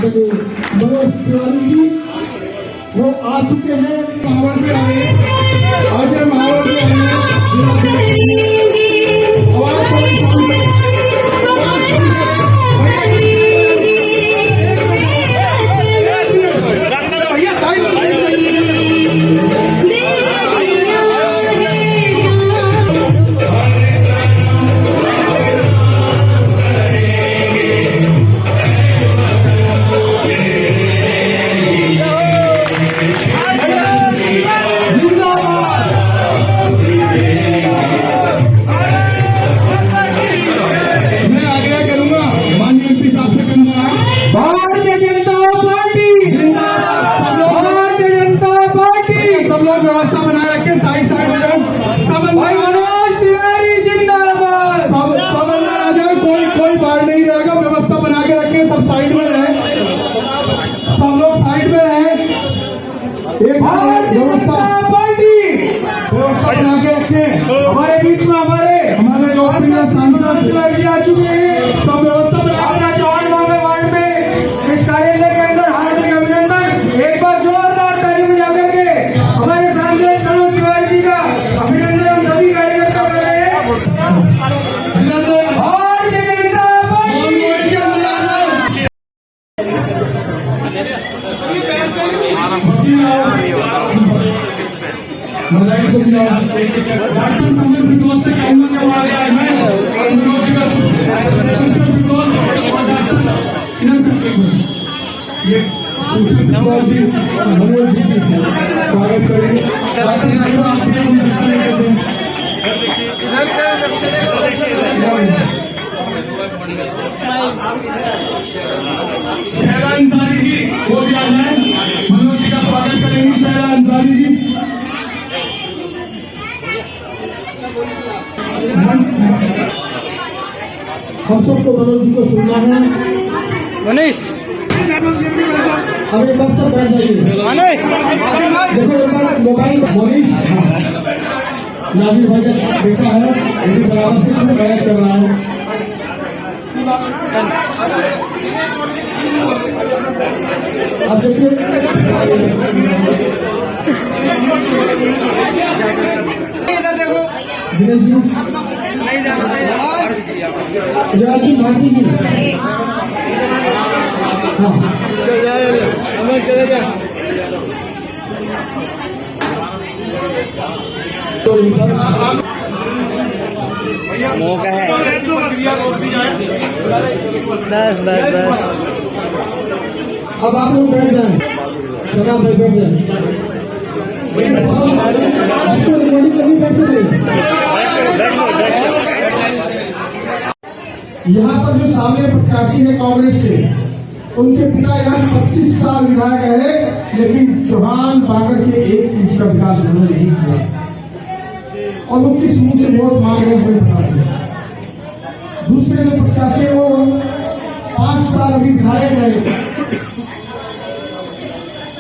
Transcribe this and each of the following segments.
आदरणीय मनोज तिवारी जी वो आ चुके हैं। महावर में आए आज महावर में आए व्यवस्था बनाए रखे। साइड साइड हो जाओ। मनोज तिवारी जिंदाबाद। सब अंदर आ जाए। कोई बाहर नहीं रहेगा। व्यवस्था बना के रखे। सब साइड में रहे। सब लोग साइड में रहे। एक व्यवस्था बना के रखे। हमारे बीच में हमारे जो प्रिय सांसद तिवारी आ चुके हैं। सब व्यवस्था बना चौहान वार्ड में इस कार्यालय के अंदर हार्दिक अभिनंदन। एक बार जोरदार ताली बजा करके हमारे सांसद मनोज तिवारी जी का अभिनंदन हम सभी कार्यकर्ता कर रहे हैं। भारतीय जनता पार्टी शैला अंसारी जी वो भी आ जाए। मनोज जी का स्वागत करेंगे शैला अंसारी जी। हम सबको मनोज जी को सुनना है। मनीष अब एक बार सब बैठ जाइए। मनीष देखो एक बार मोबाइल मनीष नाजिर भाई का बेटा है। ये भी बराबर से बैठ कर रहा है। अब देखिए दिनेश जी राजीव भारती जी हाँ चले जाए। मौका है। बस बस बस अब आप लोग बैठ जाए। जगह पर बैठ जाए। रिकॉर्डिंग करनी बैठे थे। यहाँ पर जो सामने प्रत्याशी है कांग्रेस के उनके पिता यहाँ 25 साल विधायक रहे लेकिन चौहान बागर के एक इंच का विकास उन्होंने नहीं किया और वो किस मुंह से वोट मांग रहे हैं बता रहे। दूसरे जो प्रत्याशी वो 5 साल अभी विधायक रहे।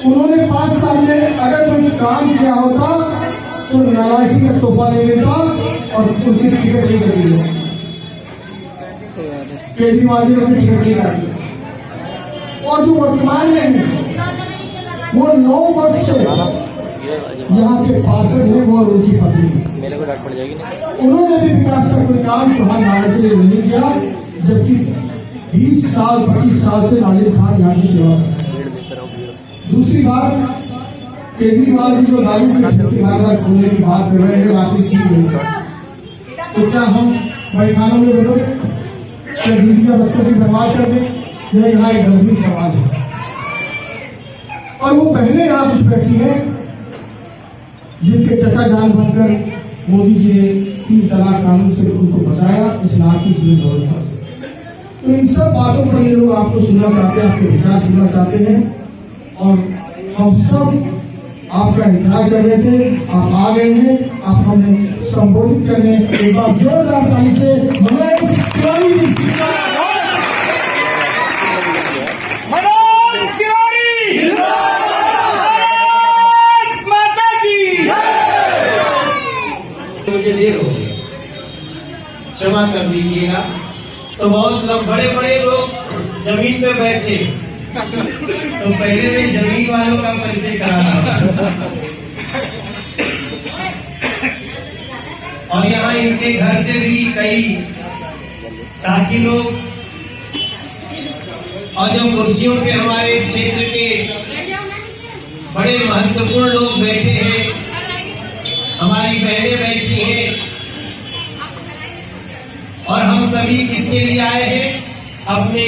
उन्होंने 5 साल में अगर कोई काम किया होता तो नाराजगी का तोहफा ले लेता और उनकी टिकट नहीं करी। केजरीवाल जी ने अपनी टिकट नहीं काटी। और जो वर्तमान में है वो 9 वर्ष से यहाँ के पार्षद हैं वो और उनकी पत्नी। मेरे को डांट पड़ जाएगी ना। उन्होंने भी विकास का कोई काम चौहान नागर के लिए नहीं किया जबकि 20 साल 25 साल से नाजिर खान यहाँ की सेवा कर। दूसरी बात केजरीवाल जी जो दारू की ठेकेदार खोलने की बात कर रहे हैं रात्रि की गई तो क्या हम मैदानों में बैठो क्या दीदी का बच्चों की बर्बाद कर दें? यह यहाँ एक गंभीर सवाल है। और वो पहले यहाँ कुछ बैठी है जिनके चचा जान बनकर मोदी जी ने 3 तलाक कानून से उनको बचाया इस नाती जीवन व्यवस्था से। तो इन सब बातों पर ये लोग आपको सुनना चाहते हैं, आपके विचार सुनना चाहते हैं और हम सब आपका इंतजार कर रहे थे। आप आ गए हैं। आप हमें संबोधित करने एक बार जोरदार ताली से मनोज तिवारी मुझे देर हो गई, क्षमा कर दीजिएगा। तो बहुत लोग बड़े बड़े लोग जमीन पे बैठे तो पहले मैं जमीन वालों का परिचय कराता हूँ। और यहाँ इनके घर से भी कई साथी लोग और जो कुर्सियों पे हमारे क्षेत्र के बड़े महत्वपूर्ण लोग बैठे हैं, हमारी बहनें बैठी हैं, और हम सभी किसके लिए आए हैं? अपने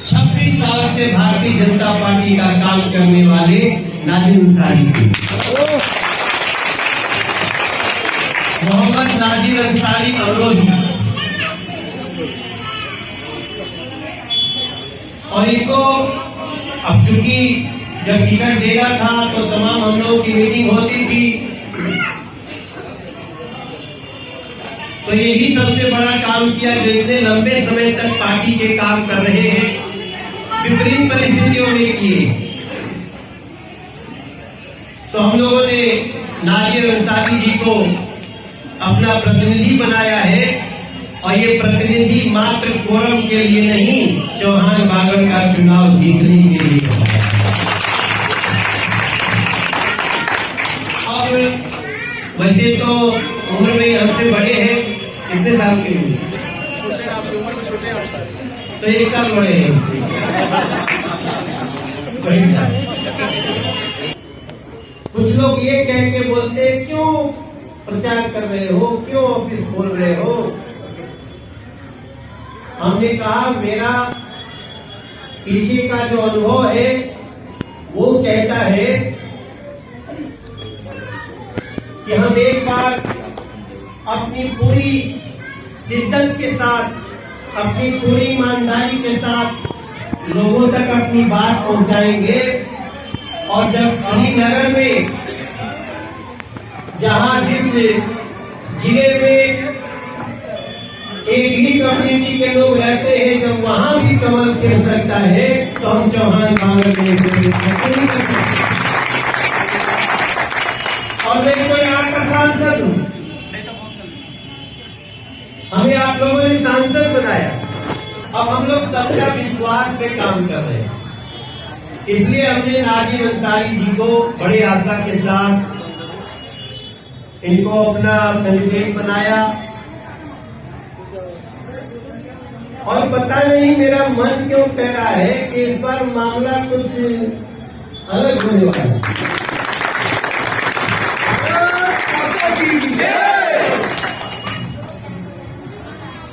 26 साल से भारतीय जनता पार्टी का काम करने वाले नाजिर अंसारी के, मोहम्मद नाजिर अंसारी अमरोही। और इनको अब चूंकि जब टिकट देना था तो तमाम हम लोगों की मीटिंग होती थी, तो यही सबसे बड़ा काम किया जो इतने लंबे समय तक पार्टी के काम कर रहे हैं, विपरीत परिस्थितियों में किए। तो हम लोगों ने नाजिर अंसारी जी को अपना प्रतिनिधि बनाया है, और ये प्रतिनिधि मात्र कोरम के लिए नहीं, चौहान बागड़ का चुनाव जीतने के लिए है। और वैसे तो उम्र में हमसे बड़े हैं, कितने साल के हैं? तो 1 साल बड़े हैं हमसे। कुछ लोग ये कह के बोलते हैं, क्यों प्रचार कर रहे हो, क्यों ऑफिस खोल रहे हो? हमने कहा मेरा पीछे का जो अनुभव है वो कहता है कि हम एक बार अपनी पूरी शिद्दत के साथ, अपनी पूरी ईमानदारी के साथ लोगों तक अपनी बात पहुंचाएंगे। और जब श्रीनगर में, जहां जिस जिले में एक ही कम्युनिटी के लोग रहते हैं, जब वहां भी कमल खिल सकता है तो हम चौहान बागड़ में नहीं सकते। और मैं कोई आपका सांसद हूं, हमें आप लोगों ने सांसद बनाया, अब हम लोग सबका विश्वास पे काम कर रहे हैं। इसलिए हमने नाजिर अंसारी जी को बड़े आशा के साथ इनको अपना कैंडिडेट बनाया। और पता नहीं मेरा मन क्यों कह रहा है कि इस बार मामला कुछ अलग होने वाला है।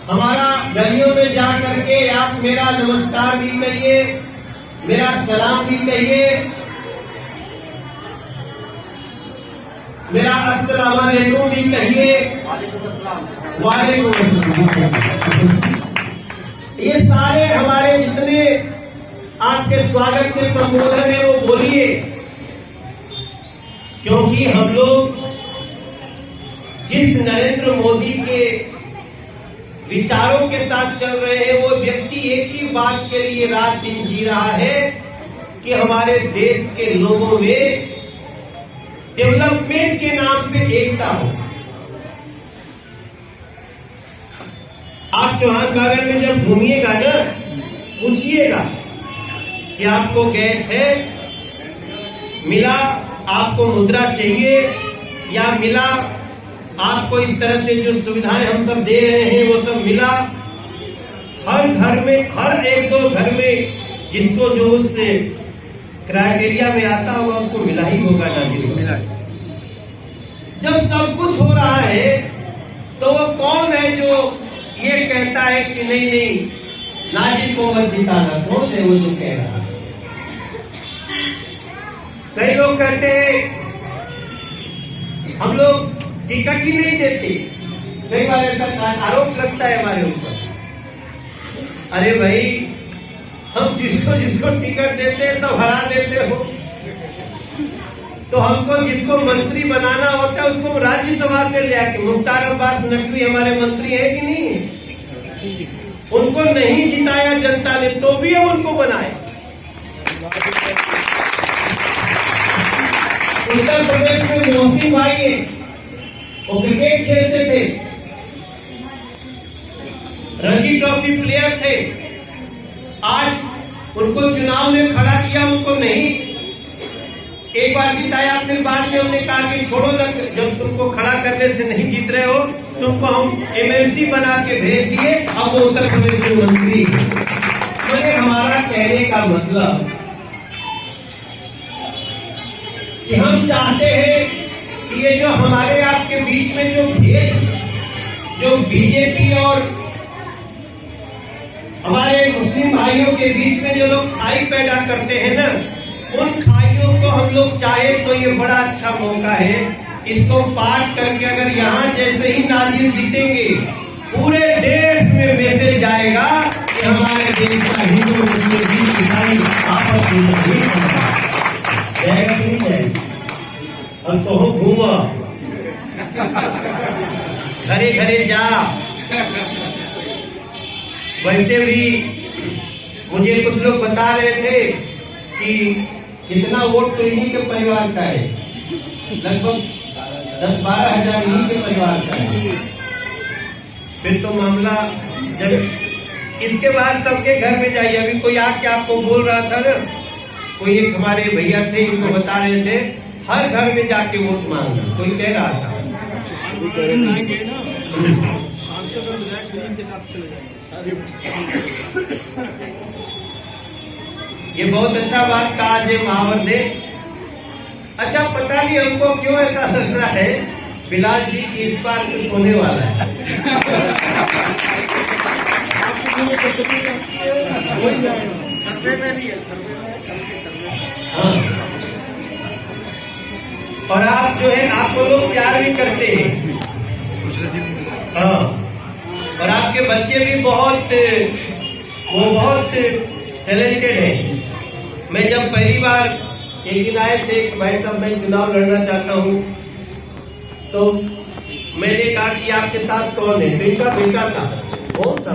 हमारा गलियों में जा करके आप मेरा नमस्कार भी कहिए, मेरा सलाम भी कहिए, मेरा अस्सलाम वालेकुम भी कहिए। वालेकुम अस्सलाम। ये सारे हमारे जितने आपके स्वागत के संबोधन है वो बोलिए, क्योंकि हम लोग जिस नरेंद्र मोदी के विचारों के साथ चल रहे हैं, वो व्यक्ति एक ही बात के लिए रात दिन जी रहा है कि हमारे देश के लोगों में डेवलपमेंट के नाम पे एकता हो। आप चौहान बागड़ में जब घूमिएगा ना, पूछिएगा कि आपको गैस है, मिला, आपको मुद्रा चाहिए या मिला, आपको इस तरह से जो सुविधाएं हम सब दे रहे हैं वो सब मिला। हर घर में, हर 1-2 घर में जिसको जो उस क्राइटेरिया में आता होगा उसको मिला ही होगा नाजिर। जब सब कुछ हो रहा है तो वो कौन है जो ये कहता है कि नहीं नहीं नाजिर को मत जिताना? कौन है वो जो कह रहा है? कई लोग कहते हैं हम लोग टिकट ही नहीं देते, कई बार ऐसा आरोप लगता है हमारे ऊपर। अरे भाई, हम जिसको जिसको टिकट देते हैं सब हरा देते हो, तो हमको जिसको मंत्री बनाना होता है उसको राज्यसभा से ले आके, मुख्तार अब्बास नकवी हमारे मंत्री है कि नहीं है? उनको नहीं जिताया जनता ने तो भी हम उनको बनाए। उत्तर प्रदेश में मोहसिन भाई है, वो क्रिकेट खेलते थे, रणजी ट्रॉफी प्लेयर थे। आज उनको चुनाव में खड़ा किया, उनको नहीं एक बार जिताया, फिर बाद में हमने कहा कि छोड़ो ना, जब तुमको खड़ा करने से नहीं जीत रहे हो, तुमको हम एमएलसी बना के भेज दिए, अब वो उत्तर प्रदेश के मंत्री। तो हमारा कहने का मतलब कि हम चाहते हैं कि ये जो हमारे आपके बीच में जो भेद, जो बीजेपी और हमारे मुस्लिम भाइयों के बीच में जो लोग खाई पैदा करते हैं ना, उन खाइयों को हम लोग चाहे तो ये बड़ा अच्छा मौका है, इसको पार करके अगर यहाँ जैसे ही नाजिर जीतेंगे, पूरे देश में मैसेज जाएगा कि हमारे देश का हिंदू मुस्लिम ईसाई आपस में नहीं जाएगा, नहीं जाएगा। अब तो हो घूमा, घरे घरे जा। वैसे भी मुझे कुछ लोग बता रहे थे कि कितना वोट तो इन्हीं के परिवार का है, लगभग 10-12 हजार इन्हीं के परिवार का है। फिर तो मामला, जब इसके बाद सबके घर में जाइए। अभी कोई आके आपको बोल रहा था ना, कोई एक हमारे भैया थे, इनको बता रहे थे हर घर में जाके वोट मांगना, कोई कह रहा था। ये बहुत अच्छा बात कहा जे महावर ने। अच्छा, पता नहीं हमको क्यों ऐसा लग रहा है बिलाल जी की इस बार कुछ होने वाला है। हाँ, और आप जो है, आपको लोग प्यार भी करते हैं। हाँ, और आपके बच्चे भी बहुत टैलेंटेड हैं। मैं जब पहली बार एक दिन आए थे कि भाई साहब मैं चुनाव लड़ना चाहता हूँ, तो मैंने कहा कि आपके साथ कौन है? तो इनका बेटा था, कौन था?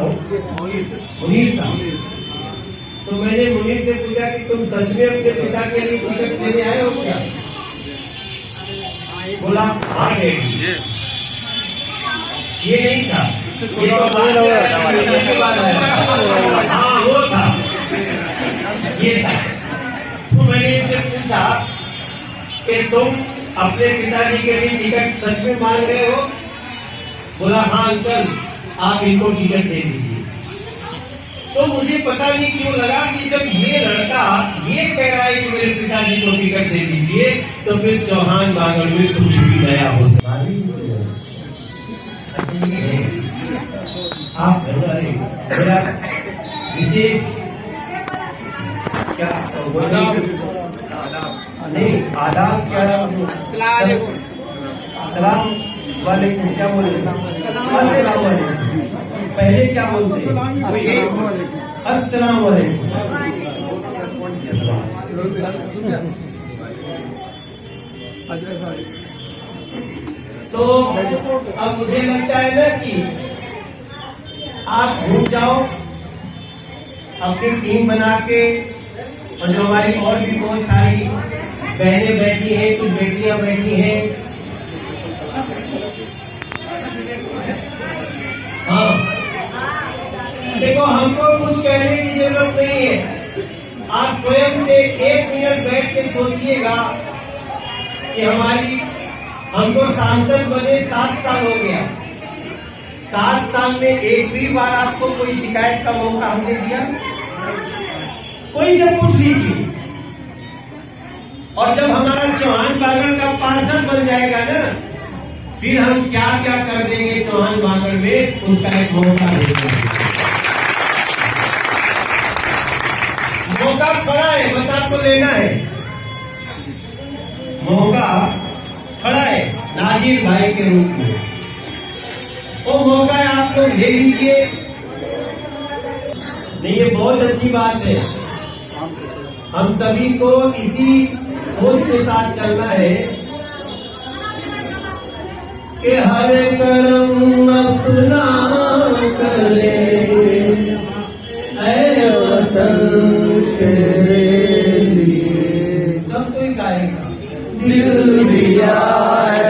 मुनीर था। तो मैंने मुनीर से पूछा कि तुम सच में अपने पिता के लिए टिकट लेने आए हो क्या? बोला हाँ है। ये नहीं था, ये तो बाद आया। हाँ वो था, ये था। तो मैंने इससे पूछा कि तुम अपने पिताजी के लिए टिकट सच में मांग रहे हो? बोला हाँ अंकल, आप इनको टिकट दे दीजिए। तो मुझे पता नहीं क्यों लगा कि जब ये लड़का ये कह रहा है कि मेरे पिताजी को टिकट दे दीजिए, तो फिर चौहान बागड़ में कुछ भी नया हो सकता है। आप मेरा विशेष क्या नहीं, आदाब क्या, सलाम वालेकुम क्या बोले? अस्सलाम वालेकुम। पहले क्या बोलते हैं? अस्सलाम वालेकुम। तो अब मुझे लगता है ना कि आप घूम जाओ अपनी टीम बना के, और जो हमारी और भी बहुत सारी बहनें बैठी हैं, कुछ बेटियां बैठी हैं। हाँ, देखो हमको कुछ कहने की जरूरत नहीं है। आप स्वयं से 1 मिनट बैठ के सोचिएगा कि हमको सांसद बने 7 साल हो गया। 7 साल में एक भी बार आपको कोई शिकायत का मौका हमने दिया? कोई से पूछ लीजिए। और जब हमारा चौहान बागड़ का पार्षद बन जाएगा ना, फिर हम क्या क्या कर देंगे चौहान बागड़ में, उसका एक मौका देंगे। मौका खड़ा है, बस आपको लेना है। मौका खड़ा है नाजिर भाई के रूप में, वो मौका आप लोग ले लीजिए। नहीं, ये बहुत अच्छी बात है। हम सभी को इसी सोच के साथ चलना है कि हर कर्म अपना करे, ऐ वतन तेरे लिए। सब कोई गाएगा, दिल दिया है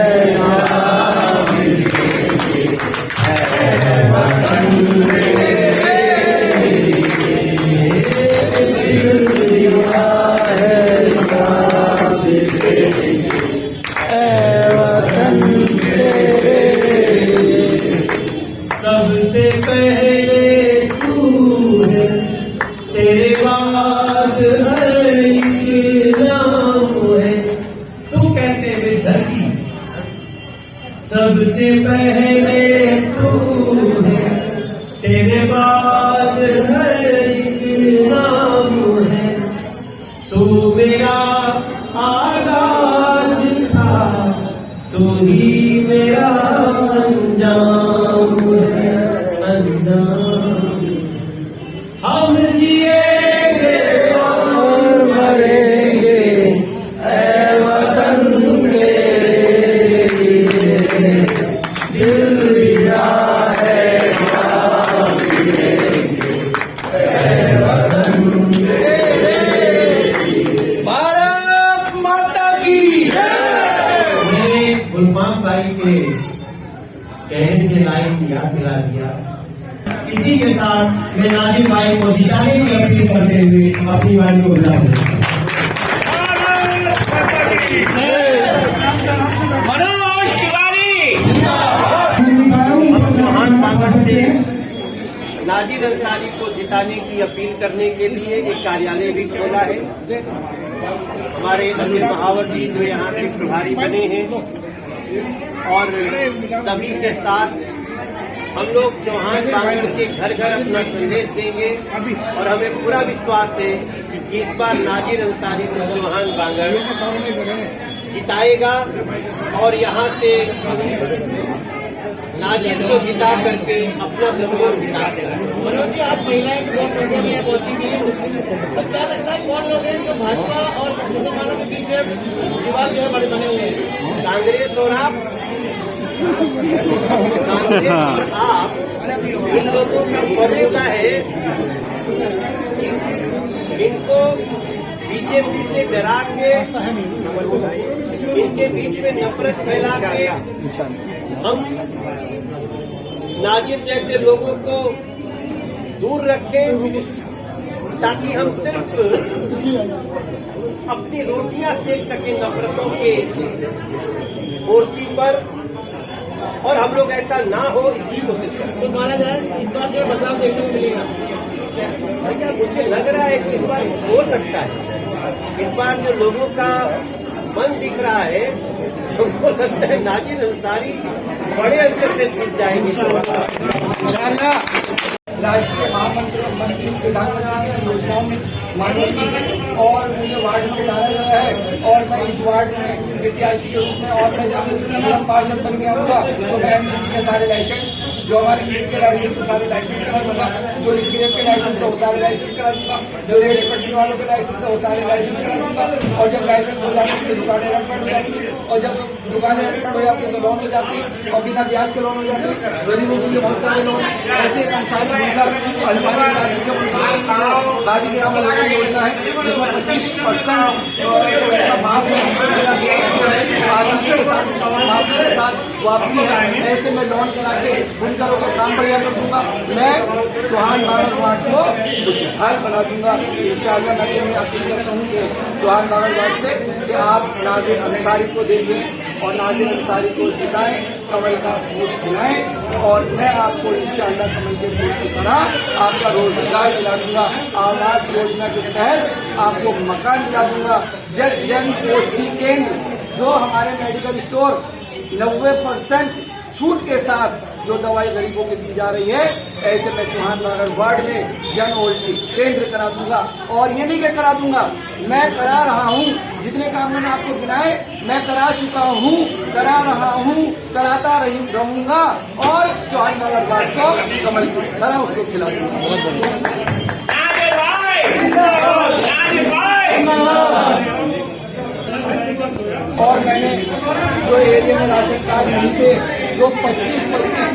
वतन तेरे लिए। याद दिला दिया। इसी के साथ मैं नाजिर भाई को जिताने की अपील करते हुए अपनी वाणी को विदा देता हूं। मनोज तिवारी चौहान बांगर से नाजिर अंसारी को जिताने की अपील करने के लिए एक कार्यालय भी खोला है। हमारे अनिल महावर जी जो यहाँ के प्रभारी बने हैं और सभी के साथ हम लोग चौहान बांगर के घर घर अपना संदेश देंगे और हमें पूरा विश्वास है कि इस बार नाजिर अंसारी को चौहान बांगर जिताएगा और यहाँ से नाजिर को जिता करके अपना संगठन जिताएगा। मनोज जी, आज महिलाएं बहुत संख्या में पहुंची थी, तो क्या लगता है कौन लोग हैं जो भाजपा और मुसलमानों के बीच दीवार जो है बड़े बने हुए हैं? कांग्रेस और आप इन लोगों का फॉर्मूला है, इनको बीजेपी से डरा के, इनके बीच में नफरत फैला के हम नाजिर जैसे लोगों को दूर रखें ताकि हम सिर्फ अपनी रोटियां सेक सकें नफरतों के कुर्सी पर, और हम लोग ऐसा ना हो इसकी कोशिश करें। तो माना जाए इस बार जो बदलाव देखने को मिलेगा? क्या मुझे लग रहा है कि इस बार हो सकता है, इस बार जो लोगों का मन दिख रहा है उनको लगता है नाजिर अंसारी बड़े अंतर से जीत जाएंगे। राष्ट्रीय महामंत्री मंत्री प्रधानमंत्री की योजनाओं में माननीय से और मुझे वार्ड में उतारा गया है और मैं इस वार्ड में प्रत्याशी के रूप में, और मैं जब निगम पार्षद बन गया होगा तो मैं एमसीडी के सारे लाइसेंस, जो हमारे ग्रिड के लाइसेंस है सारे लाइसेंस करा दूंगा, जो स्क्रेप के लाइसेंस है वो सारे लाइसेंस करा दूंगा, जो रेडी पट्टी वालों के लाइसेंस है वो सारे लाइसेंस करा दूंगा। और जब लाइसेंस हो जाते हैं तो दुकानें अनपढ़ हो जाती है, और जब दुकानें अनपढ़ हो जाती है तो लोन हो जाती है, और बिना ब्याज के लोन हो जाते हैं, गरीबों के लिए बहुत सारे लोन। ऐसे अंसारी शादी के नाम लोगों की योजना है जिसमें 25% ऐसा माफ है, आसानी के साथ माफी के साथ वापसी है। ऐसे में लोन करा के बुनकरों का काम बढ़िया कर दूंगा। मैं चौहान बांगर वार्ड को खुशहाल बना दूंगा। इंशाअल्लाह मैं तुम्हें अपील करता हूँ कि चौहान बांगर वार्ड से कि आप नाजिर अंसारी को देखें और नाजिर अंसारी को जिताएं, कमल का फूल खिलाएं, और मैं आपको इंशाअल्लाह कमल के फूल की तरह आपका रोजगार दिला दूंगा। आवास योजना के तहत आपको मकान दिला दूंगा। जन औषधि केंद्र, जो हमारे मेडिकल स्टोर 90% छूट के साथ जो दवाई गरीबों को दी जा रही है, ऐसे मैं चौहान बांगर वार्ड में जन औषधि केंद्र करा दूंगा। और ये नहीं कि करा दूंगा, मैं करा रहा हूँ। जितने काम मैंने आपको गिनाए मैं करा चुका हूँ, करा रहा हूँ, कराता रहूंगा, और चौहान बांगर वार्ड को कमल की तरह उसको खिला दूंगा। और मैंने जो एरिया में राशन कार्ड नहीं थे, जो 25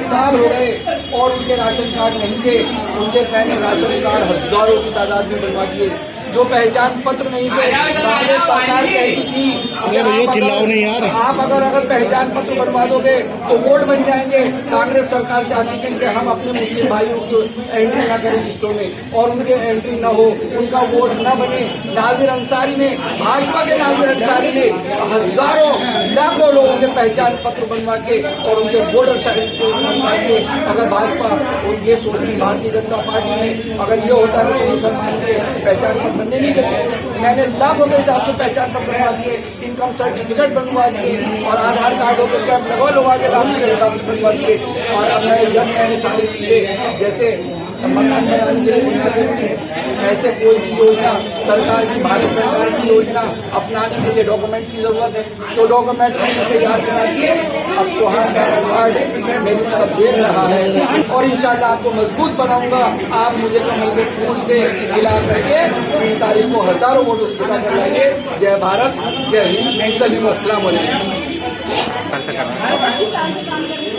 साल हो गए और उनके राशन कार्ड नहीं थे, उनके मैंने राशन कार्ड हजारों की तादाद में बनवा दिए। जो पहचान पत्र नहीं थे, कांग्रेस सरकार कहती थी चिल्लाओ नहीं यार, आप अगर पहचान पत्र बनवा दोगे तो वोट बन जाएंगे। कांग्रेस सरकार चाहती थी कि हम अपने मुस्लिम भाइयों की एंट्री न करें लिस्टों में, और उनके एंट्री न हो, उनका वोट न बने। नाजिर अंसारी ने, भाजपा के नाजिर अंसारी ने हजारों लाखों लोगों के पहचान पत्र बनवा के और उनके वोटर सर्टिफिकेट बनवा के, अगर भाजपा उनके सोचती भारतीय जनता पार्टी में अगर ये होता है तो मुसलमान के पहचान पत्र बनने नहीं देते। मैंने लाखों के हिसाब से पहचान पत्र बनवा दिए, इनकम सर्टिफिकेट बनवा दिए, और आधार कार्डों के कैंप लगवा के लाखों के हिसाब से बनवा दिए। और अब मैंने सारी चीजें जैसे मकान बनाने के लिए मुनासिब ऐसे कोई भी योजना सरकार की, भारत सरकार की योजना अपनाने के लिए डॉक्यूमेंट्स की जरूरत है, तो डॉक्यूमेंट्स मैंने तैयार करा दिए। अब चौहान बांगर वार्ड मेरी तरफ देख रहा है और इंशाल्लाह आपको मजबूत बनाऊंगा। आप मुझे कमल के फूल से खिला करके 3 तारीख को हजारों वोटों से जिता कर लाएंगे। जय भारत, जय हिंद, सभी को अस्सलाम वालेकुम। 25 साल से काम करने से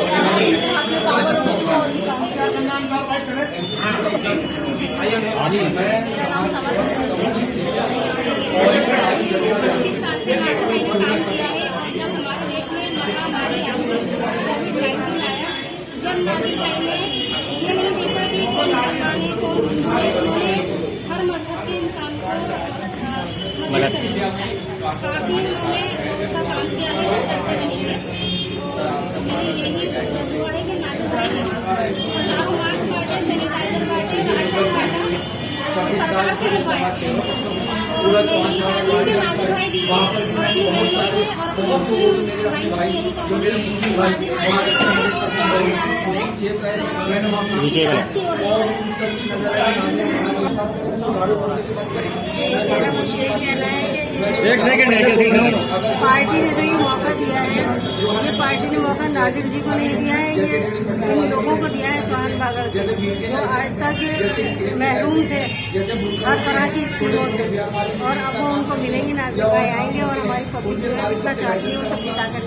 जब नाजिर भाई ने कौन मुसलमान है कौन हिंदू है, उन्होंने हर मजहब के इंसान को मदद करी है। काफी उन्होंने अच्छा काम किया है, करते रहेंगे। तो मेरी यही दुआ है कि नाज़िर भाई हजारों मास्क बांटे, सैनिटाइजर बांटे, राशन बांटा, सरकार से रिक्वायस्ट है। और मैं यही चाहती हूँ कि नाज़िर भाई दीदी अपनी बहनों से और अपने मुस्लिम भाइयों से यही कहूँगी, नाज़िर भाई की ओर एक सेकंड पार्टी ने जो ये मौका दिया है, ये पार्टी ने मौका नाजिर जी को नहीं दिया है, ये इन लोगों को दिया है चौहान बागड़ के, जो आज तक महरूम थे हर तरह की स्कीमों से। और अब वो उनको मिलेंगे, नाजिर भाई आएंगे और हमारी पब्लिक जो है जितना चाहती है वो सब जिता कर